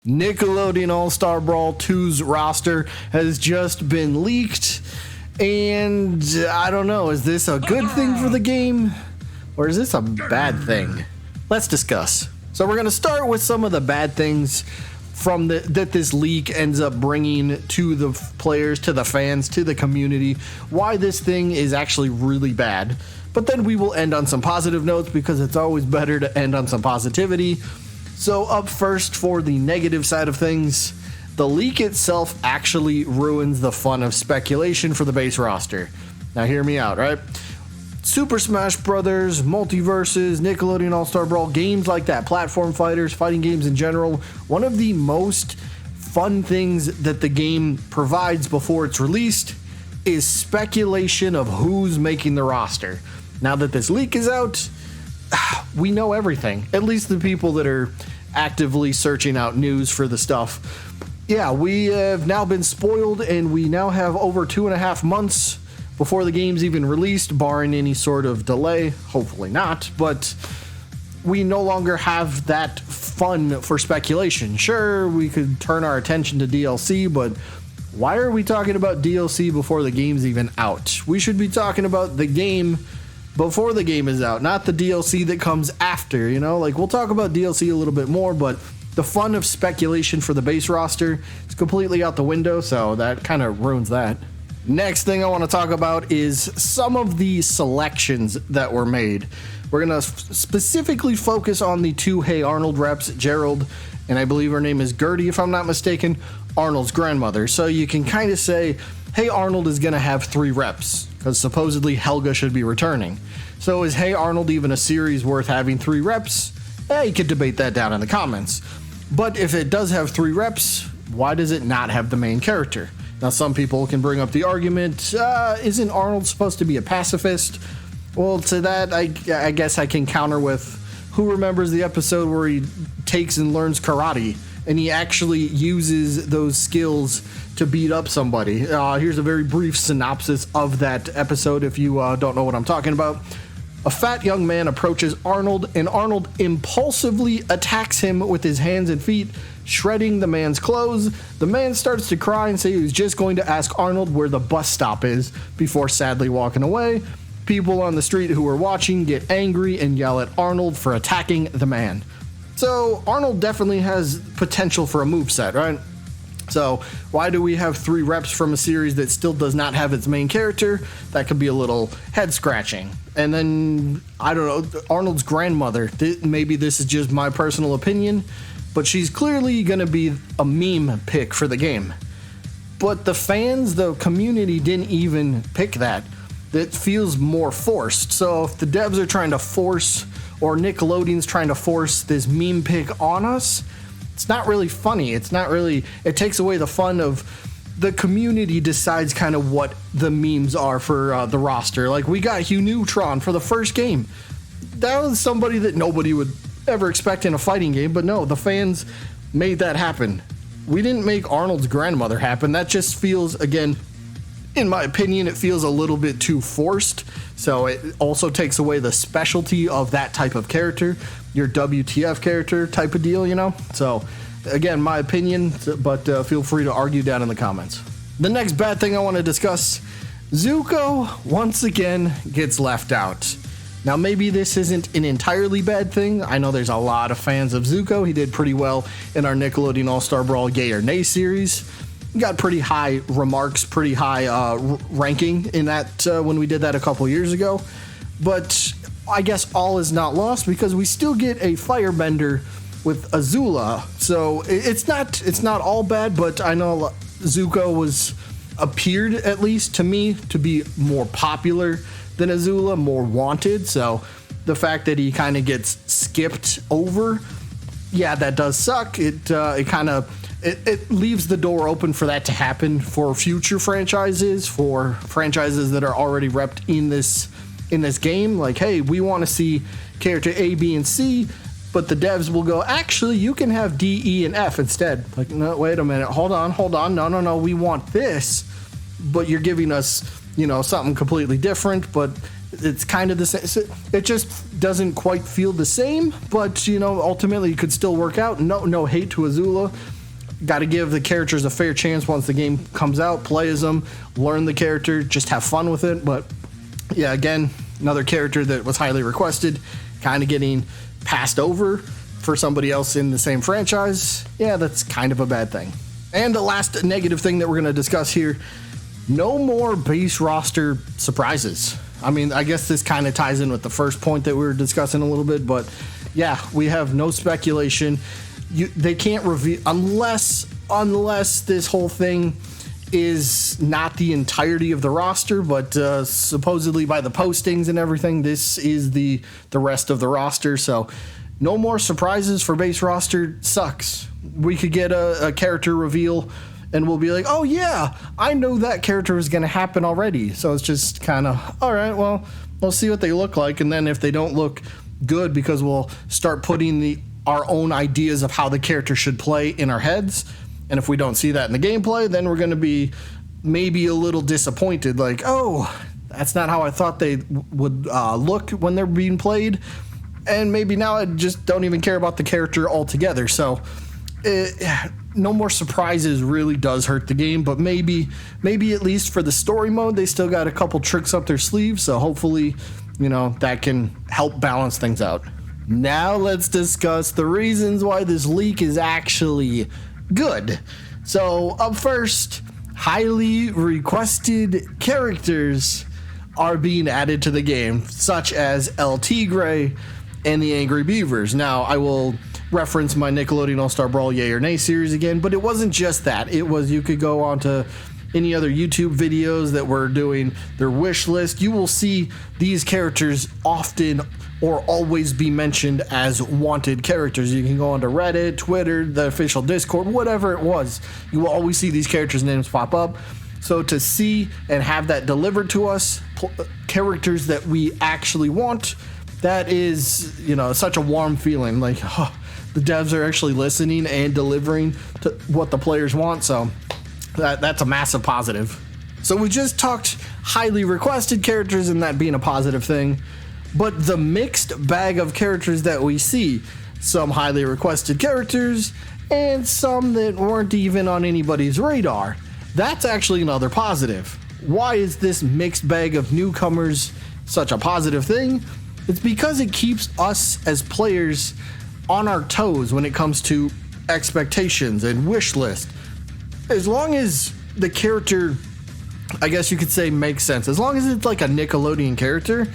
Nickelodeon All-Star Brawl 2's roster has just been leaked, and I don't know, is this a good thing for the game, or is this a bad thing? Let's discuss. So we're going to start with some of the bad things from that this leak ends up bringing to the players, to the fans, to the community, why this thing is actually really bad. But then we will end on some positive notes, because it's always better to end on some positivity. So up first, for the negative side of things, the leak itself actually ruins the fun of speculation for the base roster. Now hear me out, right? Super Smash Brothers, Multiverses, Nickelodeon All-Star Brawl, games like that, platform fighters, fighting games in general, one of the most fun things that the game provides before it's released is speculation of who's making the roster. Now that this leak is out, we know everything. At least the people that are actively searching out news for the stuff. Yeah, we have now been spoiled, and we now have over 2.5 months before the game's even released, barring any sort of delay. Hopefully not, but we no longer have that fun for speculation. Sure, we could turn our attention to DLC, but why are we talking about DLC before the game's even out? We should be talking about the game before the game is out, not the DLC that comes after, you know? Like, we'll talk about DLC a little bit more, but the fun of speculation for the base roster is completely out the window, so that kind of ruins that. Next thing I want to talk about is some of the selections that were made. We're going to specifically focus on the two Hey Arnold reps, Gerald, and I believe her name is Gertie, if I'm not mistaken, Arnold's grandmother. So you can kind of say, Hey Arnold is going to have 3 reps, because supposedly Helga should be returning. So is Hey Arnold even a series worth having 3 reps? You could debate that down in the comments. But if it does have 3 reps, why does it not have the main character? Now, some people can bring up the argument, isn't Arnold supposed to be a pacifist? Well, to that, I guess I can counter with, who remembers the episode where he takes and learns karate, and he actually uses those skills to beat up somebody? Here's a very brief synopsis of that episode if you don't know what I'm talking about. A fat young man approaches Arnold, and Arnold impulsively attacks him with his hands and feet, shredding the man's clothes. The man starts to cry and say he was just going to ask Arnold where the bus stop is before sadly walking away. People on the street who are watching get angry and yell at Arnold for attacking the man. So Arnold definitely has potential for a moveset, right? So why do we have 3 reps from a series that still does not have its main character? That could be a little head scratching. And then, I don't know, Arnold's grandmother, maybe this is just my personal opinion, but she's clearly going to be a meme pick for the game. But the fans, the community didn't even pick that. It feels more forced. So if the devs are trying to force, or Nickelodeon's trying to force this meme pick on us, it's not really funny. It's not really, it takes away the fun of the community decides kind of what the memes are for the roster. Like, we got Hugh Neutron for the first game. That was somebody that nobody would ever expect in a fighting game, but no, the fans made that happen. We didn't make Arnold's grandmother happen. That just feels, again, in my opinion, it feels a little bit too forced. So it also takes away the specialty of that type of character, your WTF character type of deal, you know? So again, my opinion, but feel free to argue down in the comments. The next bad thing I want to discuss, Zuko once again gets left out. Now, maybe this isn't an entirely bad thing. I know there's a lot of fans of Zuko. He did pretty well in our Nickelodeon All-Star Brawl Yay or Nay series. He got pretty high remarks, pretty high ranking in that when we did that a couple years ago. But I guess all is not lost, because we still get a firebender with Azula. So it's not all bad, but I know Zuko appeared, at least to me, to be more popular than Azula, more wanted. So the fact that he kind of gets skipped over, yeah, that does suck. It leaves the door open for that to happen for future franchises, for franchises that are already repped in this game. Like, hey, we want to see character A, B, and C, but the devs will go, actually, you can have D, E, and F instead. Like, no, wait a minute, hold on, no, we want this, but you're giving us, you know, something completely different. But It's kind of the same. It just doesn't quite feel the same, but ultimately it could still work out. No hate to Azula. Got to give the characters a fair chance once the game comes out. Play as them, learn the character, just have fun with it. But yeah, again, another character that was highly requested, kind of getting passed over for somebody else in the same franchise. Yeah, that's kind of a bad thing. And the last negative thing that we're going to discuss here, no more base roster surprises. I mean, I guess this kind of ties in with the first point that we were discussing a little bit, but yeah, we have no speculation. They can't reveal unless this whole thing is not the entirety of the roster, but supposedly by the postings and everything, this is the rest of the roster. So no more surprises for base roster. Sucks. We could get a character reveal and we'll be like, oh yeah, I know that character is going to happen already. So it's just kind of, all right, well, we'll see what they look like. And then if they don't look good, because we'll start putting our own ideas of how the character should play in our heads. And if we don't see that in the gameplay, then we're going to be maybe a little disappointed. Like, oh, that's not how I thought they would look when they're being played. And maybe now I just don't even care about the character altogether. So no more surprises really does hurt the game. But maybe at least for the story mode, they still got a couple tricks up their sleeves. So hopefully, that can help balance things out. Now let's discuss the reasons why this leak is actually good. So up first, highly requested characters are being added to the game, such as El Tigre and the Angry Beavers. Now I will reference my Nickelodeon All-Star Brawl Yay or Nay series again, but it wasn't just that. It was, you could go on to any other YouTube videos that were doing their wish list. You will see these characters often or always be mentioned as wanted characters. You can go onto Reddit, Twitter, the official Discord, whatever it was. You will always see these characters' names pop up. So to see and have that delivered to us, characters that we actually want, that is, such a warm feeling. Like, oh, the devs are actually listening and delivering to what the players want. So that's a massive positive. So we just talked highly requested characters and that being a positive thing. But the mixed bag of characters that we see, some highly requested characters and some that weren't even on anybody's radar, that's actually another positive. Why is this mixed bag of newcomers such a positive thing? It's because it keeps us as players on our toes when it comes to expectations and wish list. As long as the character, I guess you could say, makes sense, as long as it's like a Nickelodeon character.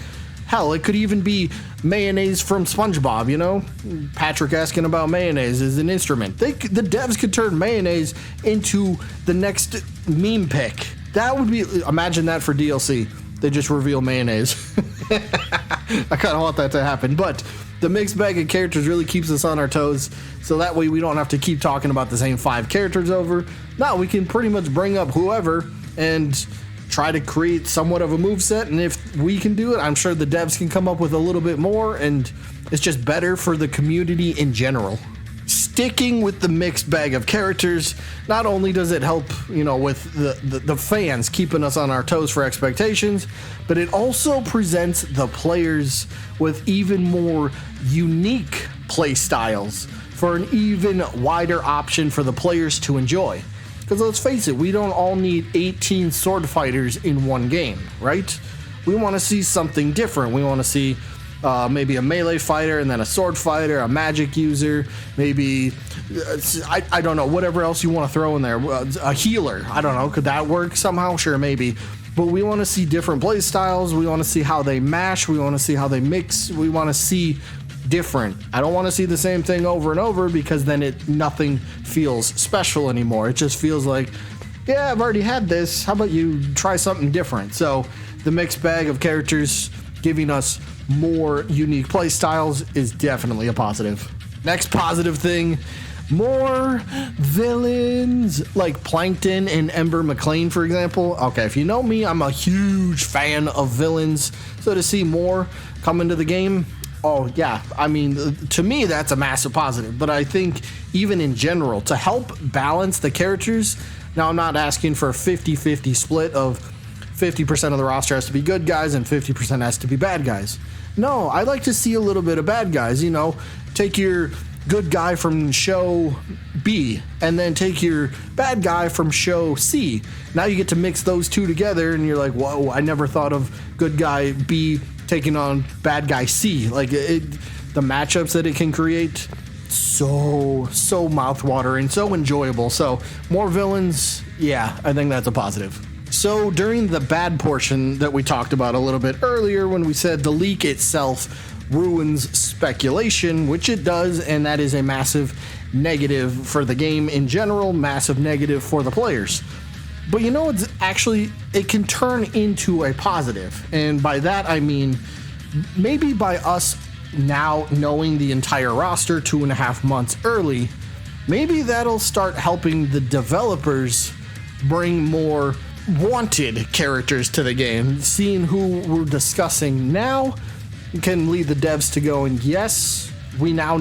Hell, it could even be mayonnaise from SpongeBob, Patrick asking about mayonnaise as an instrument. The devs could turn mayonnaise into the next meme pick. That would be, imagine that for DLC. They just reveal mayonnaise. I kind of want that to happen. But the mixed bag of characters really keeps us on our toes. So that way we don't have to keep talking about the same 5 characters over. Now we can pretty much bring up whoever and try to create somewhat of a moveset, and if we can do it, I'm sure the devs can come up with a little bit more, and it's just better for the community in general. Sticking with the mixed bag of characters, not only does it help, with the fans keeping us on our toes for expectations, but it also presents the players with even more unique play styles for an even wider option for the players to enjoy. Because let's face it, we don't all need 18 sword fighters in one game, right? We want to see something different. We want to see maybe a melee fighter and then a sword fighter, a magic user, maybe, I don't know, whatever else you want to throw in there. A healer, I don't know, could that work somehow? Sure, maybe. But we want to see different play styles. We want to see how they mash. We want to see how they mix. We want to see different. I don't want to see the same thing over and over, because then nothing feels special anymore. It just feels like, yeah, I've already had this. How about you try something different? So the mixed bag of characters giving us more unique play styles is definitely a positive. Next positive thing, more villains like Plankton and Ember McLean, for example. Okay, if you know me, I'm a huge fan of villains. So to see more come into the game, oh yeah, I mean, to me that's a massive positive. But I think even in general, to help balance the characters, now I'm not asking for a 50-50 split of 50% of the roster has to be good guys and 50% has to be bad guys. No, I like to see a little bit of bad guys. You know, take your good guy from show B and then take your bad guy from show C. Now you get to mix those two together and you're like, whoa, I never thought of good guy B taking on bad guy C. Like the matchups that it can create, so mouthwatering, so enjoyable. So more villains, yeah, I think that's a positive. So during the bad portion that we talked about a little bit earlier when we said the leak itself ruins speculation, which it does, and that is a massive negative for the game in general, massive negative for the players. But you know, it can turn into a positive, and by that I mean maybe by us now knowing the entire roster 2.5 months early, maybe that'll start helping the developers bring more wanted characters to the game. Seeing who we're discussing now can lead the devs to go, and yes, we now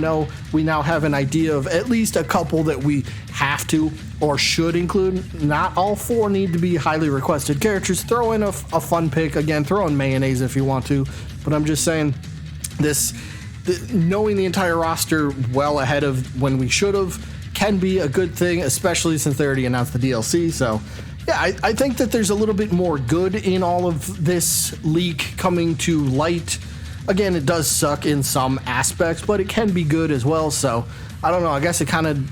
have an idea of at least a couple that we have to or should include. Not all 4 need to be highly requested characters. Throw in a fun pick. Again, throw in mayonnaise if you want to, but I'm just saying knowing the entire roster well ahead of when we should have can be a good thing, especially since they already announced the DLC. So yeah, I think that there's a little bit more good in all of this leak coming to light. Again, it does suck in some aspects, but it can be good as well. So I don't know. I guess it kind of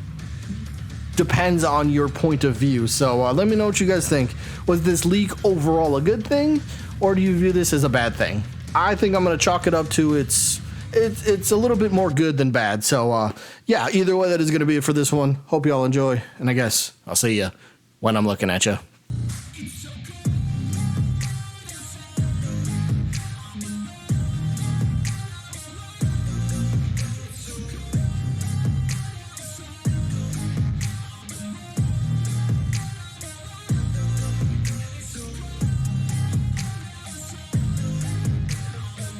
depends on your point of view. So let me know what you guys think. Was this leak overall a good thing, or do you view this as a bad thing? I think I'm going to chalk it up to it's a little bit more good than bad. So yeah, either way, that is going to be it for this one. Hope you all enjoy, and I guess I'll see you when I'm looking at you.